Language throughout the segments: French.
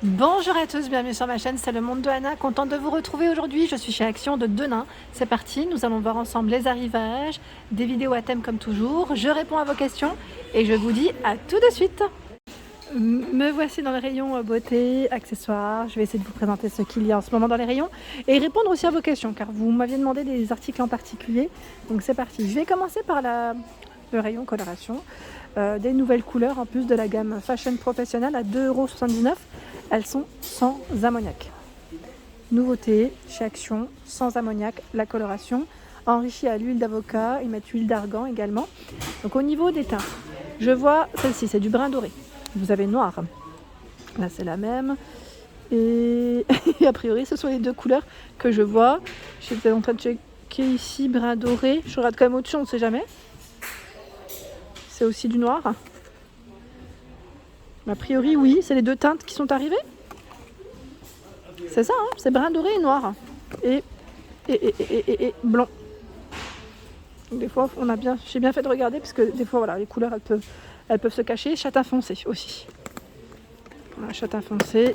Bonjour à tous, bienvenue sur ma chaîne, c'est le monde de Anna, contente de vous retrouver aujourd'hui. Je suis chez Action de Denain. C'est parti, nous allons voir ensemble les arrivages, des vidéos à thème comme toujours. Je réponds à vos questions et je vous dis à tout de suite. Me voici dans le rayon beauté, accessoires. Je vais essayer de vous présenter ce qu'il y a en ce moment dans les rayons et répondre aussi à vos questions car vous m'aviez demandé des articles en particulier. Donc c'est parti, je vais commencer par le rayon coloration. Des nouvelles couleurs en plus de la gamme Fashion Professionnelle à 2,79 €. Elles sont sans ammoniac. Nouveauté chez Action, sans ammoniac, la coloration enrichie à l'huile d'avocat, ils mettent l'huile d'argan également. Donc au niveau des teintes, je vois celle-ci, c'est du brun doré. Vous avez noir. Là c'est la même. Et a priori ce sont les deux couleurs que je vois. Je suis en train de checker ici, brun doré. Je regarde quand même au-dessus, on ne sait jamais. C'est aussi du noir. A priori oui, c'est les deux teintes qui sont arrivées. C'est ça, hein, c'est brun doré et noir. Et blanc. Des fois, j'ai bien fait de regarder parce que des fois, voilà, les couleurs, elles peuvent se cacher. Châtain foncé aussi. Voilà, châtain foncé.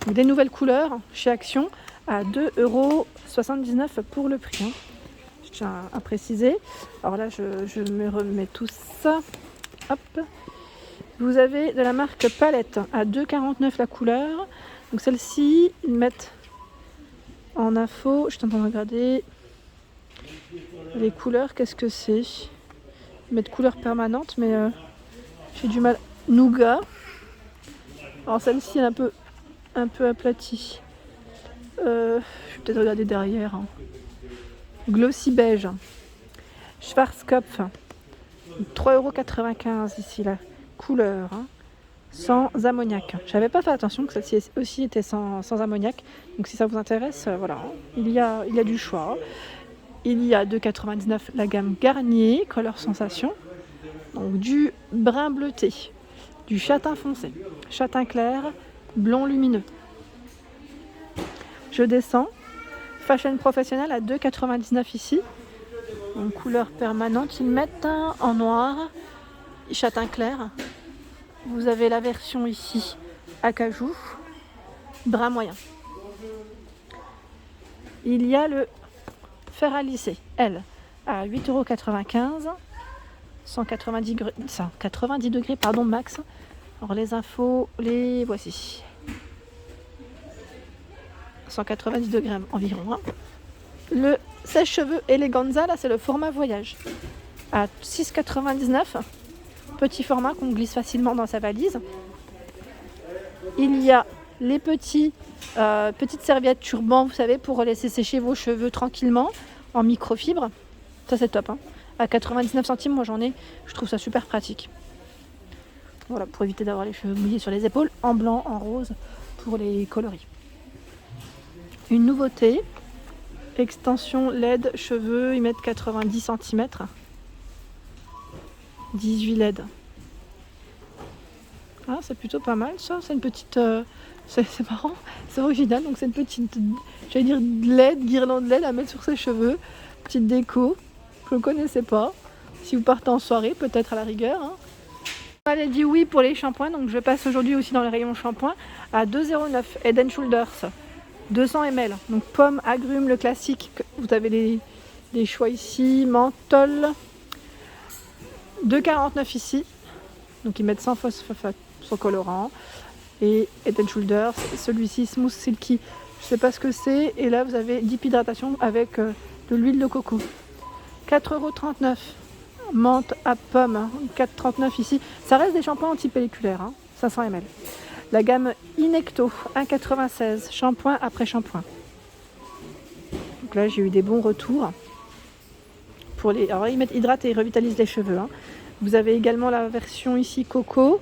Des nouvelles couleurs chez Action à 2,79 € pour le prix. Hein. Je tiens à préciser. Alors là, je me remets tout ça. Hop. Vous avez de la marque Palette à 2,49 € la couleur. Donc celle-ci, ils mettent en info, je suis en train de regarder les couleurs, qu'est-ce que c'est? Ils mettent couleur permanente, mais j'ai du mal. Nougat. Alors celle-ci, elle est un peu aplatie. Je vais peut-être regarder derrière. Hein. Glossy beige. Schwarzkopf. 3,95 € ici, la couleur. Hein. Sans ammoniac. Je n'avais pas fait attention que celle-ci aussi était sans ammoniac. Donc si ça vous intéresse, voilà, il y a du choix. Il y a 2,99 € la gamme Garnier, Color Sensation. Donc du brun bleuté, du châtain foncé, châtain clair, blond lumineux. Je descends. Fashion Professionnelle à 2,99 € ici. En couleur permanente, ils mettent en noir, châtain clair. Vous avez la version ici acajou, brun moyen. Il y a le fer à lisser, elle, à 8,95 €, 190 degrés pardon, max. Alors les infos, les voici. 190 degrés environ. Hein. Le sèche-cheveux Eleganza, là c'est le format voyage, à 6,99 €. Petit format qu'on glisse facilement dans sa valise. Il y a les petites serviettes turban, vous savez, pour laisser sécher vos cheveux tranquillement en microfibre. Ça c'est top. Hein. À 99 centimes, moi j'en ai. Je trouve ça super pratique. Voilà, pour éviter d'avoir les cheveux mouillés sur les épaules, en blanc, en rose, pour les coloris. Une nouveauté, extension LED cheveux, ils mettent 90 cm. 18 LED. Ah, c'est plutôt pas mal ça, c'est une petite... c'est marrant, c'est original, donc c'est une petite, j'allais dire LED, guirlande LED à mettre sur ses cheveux. Petite déco, je ne connaissais pas. Si vous partez en soirée, peut-être à la rigueur. Hein. On a dit oui pour les shampoings, donc je passe aujourd'hui aussi dans les rayons shampoing à 2,09 € Head & Shoulders, 200 ml. Donc pomme, agrumes, le classique, vous avez les choix ici, menthol, 2,49 € ici. Donc ils mettent sans phosphate, sans colorant. Et Head & Shoulders, celui-ci Smooth Silky, je ne sais pas ce que c'est. Et là vous avez Deep Hydratation avec de l'huile de coco. 4,39 €. Menthe à pomme, 4,39 € ici. Ça reste des shampoings antipelliculaires, hein, 500 ml. La gamme Inecto, 1,96 €. Shampoing après shampoing. Donc là j'ai eu des bons retours. Alors ils mettent hydrate et revitalisent les cheveux. Hein. Vous avez également la version ici coco,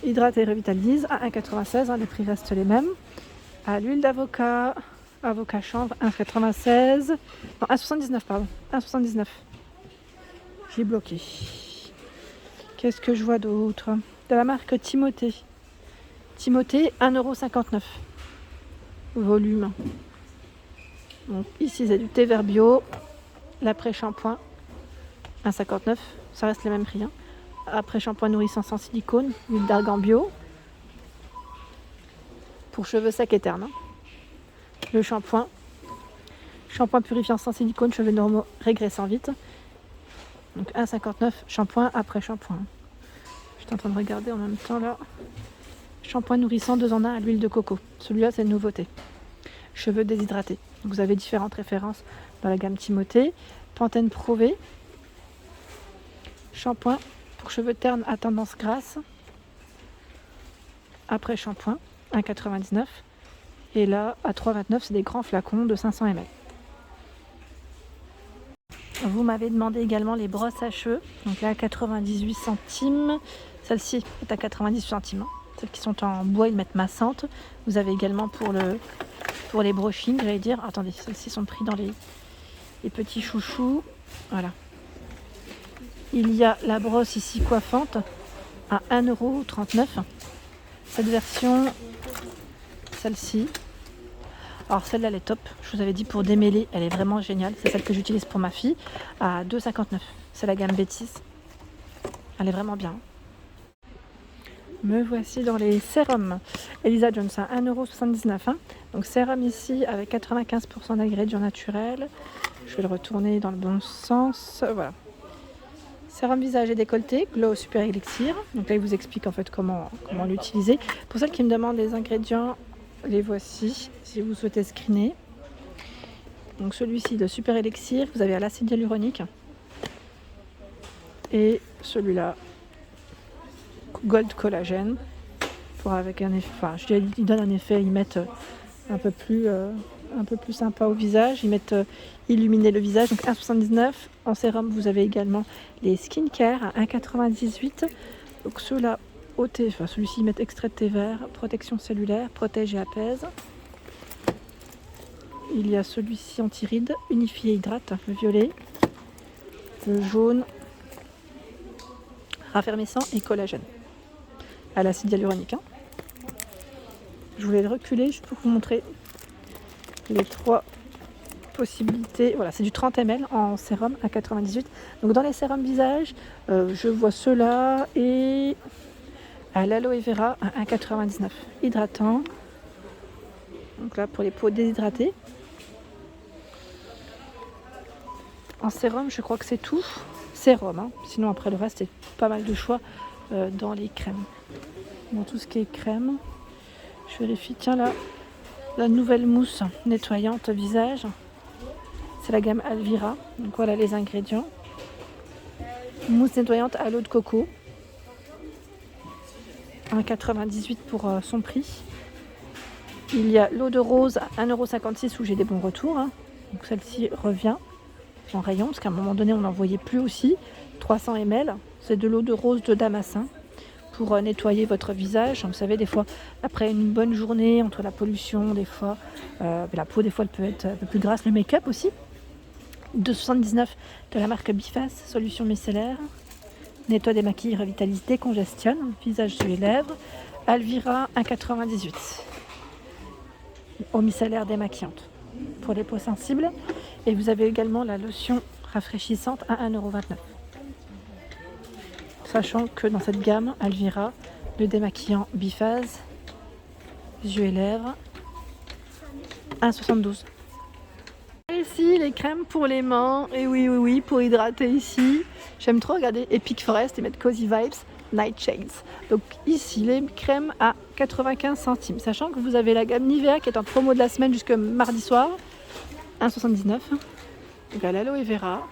hydrate et revitalise à 1,96 €, hein, les prix restent les mêmes. À l'huile d'avocat, avocat chanvre, 1,96 €, non 1,79 € pardon, 1,79 €. J'ai bloqué. Qu'est-ce que je vois d'autre? De la marque Timothée. Timothée, 1,59 €. Volume. Donc ici c'est du thé vert bio, l'après-shampoing, 1,59 €. Ça reste les mêmes prix. Hein. Après shampoing nourrissant sans silicone, huile d'argan bio, pour cheveux secs et ternes. Le shampoing. Shampoing purifiant sans silicone, cheveux normaux régressant vite. Donc 1,59 shampoing après shampoing. Je suis en train de regarder en même temps là. Shampoing nourrissant 2 en 1 à l'huile de coco. Celui-là, c'est une nouveauté. Cheveux déshydratés. Donc, vous avez différentes références dans la gamme Timothée. Pantene Pro V. Shampoing pour cheveux ternes à tendance grasse. Après shampoing, 1,99. Et là, à 3,29, c'est des grands flacons de 500 ml. Vous m'avez demandé également les brosses à cheveux. Donc là, à 98 centimes. Celle-ci est à 98 centimes. Celles qui sont en bois, ils mettent massante. Vous avez également pour les brushings, j'allais dire. Attendez, celles-ci sont prises dans les petits chouchous. Voilà. Il y a la brosse ici coiffante à 1,39 €. Cette version, celle-ci. Alors celle-là, elle est top. Je vous avais dit pour démêler, elle est vraiment géniale. C'est celle que j'utilise pour ma fille à 2,59 €. C'est la gamme Bêtise. Elle est vraiment bien. Me voici dans les sérums. Elisa Johnson, 1,79 €. Donc sérum ici avec 95% d'ingrédients naturels. Je vais le retourner dans le bon sens. Voilà. Sérum visage et décolleté, Glow Super Elixir. Donc là, il vous explique en fait comment l'utiliser. Pour celles qui me demandent les ingrédients, les voici, si vous souhaitez screener. Donc celui-ci de Super Elixir, vous avez à l'acide hyaluronique. Et celui-là, Gold Collagène, pour avec un effet, enfin, je dirais, ils donnent un effet, ils mettent un peu plus sympa au visage, ils mettent illuminer le visage. Donc 1,79 €. En sérum, vous avez également les skincare à 1,98 €. Donc ceux-là, enfin, celui-ci, ils mettent extrait de thé vert, protection cellulaire, protège et apaise. Il y a celui-ci anti-rides, unifie et hydrate, le violet, le jaune, raffermissant et collagène. À l'acide hyaluronique. Je voulais le reculer juste pour vous montrer les 3 possibilités. Voilà, c'est du 30 ml en sérum à 98. Donc dans les sérums visage, je vois ceux-là et à l'aloe vera à 1,99 €. Hydratant. Donc là pour les peaux déshydratées. En sérum, je crois que c'est tout. Sérum, hein. Sinon après le reste, c'est pas mal de choix dans les crèmes. Dans tout ce qui est crème. Je vérifie, tiens là, la nouvelle mousse nettoyante visage. C'est la gamme Alvira. Donc voilà les ingrédients. Mousse nettoyante à l'eau de coco. 1,98 € pour son prix. Il y a l'eau de rose à 1,56 € où j'ai des bons retours. Hein. Donc celle-ci revient en rayon parce qu'à un moment donné on n'en voyait plus aussi. 300 ml. C'est de l'eau de rose de Damascin pour nettoyer votre visage. Vous savez, des fois, après une bonne journée, entre la pollution, des fois, la peau, des fois, elle peut être un peu plus grasse. Le make-up aussi. 2,79 € de la marque Biface, solution micellaire. Nettoie, démaquille, revitalise, décongestionne. Visage, yeux et lèvres. Alvira, 1,98 €. Eau micellaire démaquillante pour les peaux sensibles. Et vous avez également la lotion rafraîchissante à 1,29 €. Sachant que dans cette gamme, Alvira, le démaquillant Biphase, yeux et lèvres, 1,72 €. Ici, les crèmes pour les mains, et oui, pour hydrater ici. J'aime trop regarder Epic Forest et mettre Cozy Vibes Nightshades. Donc ici, les crèmes à 95 centimes. Sachant que vous avez la gamme Nivea qui est en promo de la semaine jusqu'à mardi soir, 1,79 €. Donc à l'aloe vera.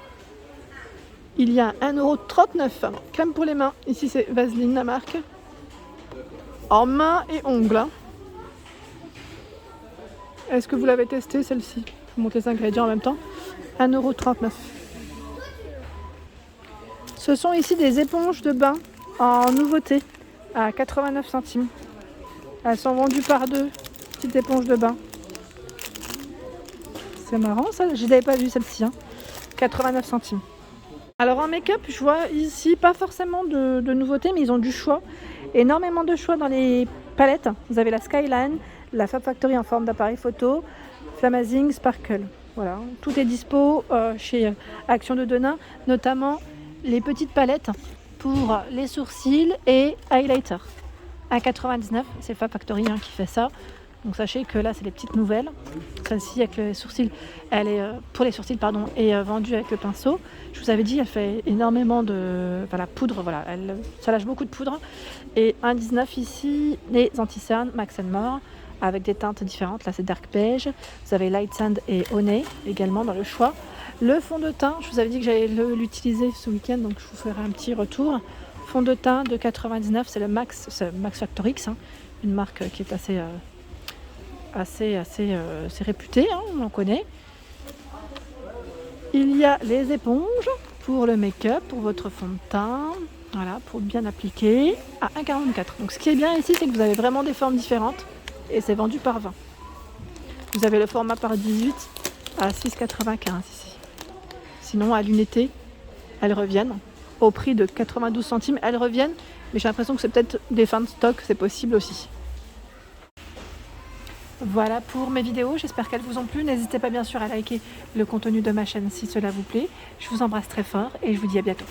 Il y a 1,39 € crème pour les mains. Ici, c'est Vaseline, la marque. En mains et ongles. Est-ce que vous l'avez testé, celle-ci? Je vous montre les ingrédients en même temps. 1,39 €. Ce sont ici des éponges de bain en nouveauté à 89 centimes. Elles sont vendues par 2, petites éponges de bain. C'est marrant ça, je ne l'avais pas vu celle-ci. 89 centimes. Alors en make-up, je vois ici pas forcément de nouveautés, mais ils ont du choix. Énormément de choix dans les palettes. Vous avez la Skyline, la Fab Factory en forme d'appareil photo, Flamazing, Sparkle. Voilà, tout est dispo chez Action de Denain, notamment les petites palettes pour les sourcils et highlighter. À 99, c'est Fab Factory qui fait ça. Donc sachez que là c'est les petites nouvelles. Celle-ci avec les sourcils, elle est pour les sourcils pardon, est vendue avec le pinceau. Je vous avais dit, elle fait énormément de la poudre, voilà, ça lâche beaucoup de poudre. Et 1,19 ici, les anti-cernes Max More avec des teintes différentes. Là c'est dark beige. Vous avez light sand et honey également dans le choix. Le fond de teint, je vous avais dit que j'allais l'utiliser ce week-end, donc je vous ferai un petit retour. Fond de teint de 99, c'est le Max Factor X, hein, une marque qui est assez réputée, hein, on en connaît. Il y a les éponges pour le make-up, pour votre fond de teint, voilà, pour bien appliquer, à 1,44. Donc ce qui est bien ici, c'est que vous avez vraiment des formes différentes et c'est vendu par 20. Vous avez le format par 18 à 6,95 ici. Sinon, à l'unité, elles reviennent au prix de 92 centimes. Elles reviennent, mais j'ai l'impression que c'est peut-être des fins de stock, c'est possible aussi. Voilà pour mes vidéos, j'espère qu'elles vous ont plu. N'hésitez pas bien sûr à liker le contenu de ma chaîne si cela vous plaît. Je vous embrasse très fort et je vous dis à bientôt.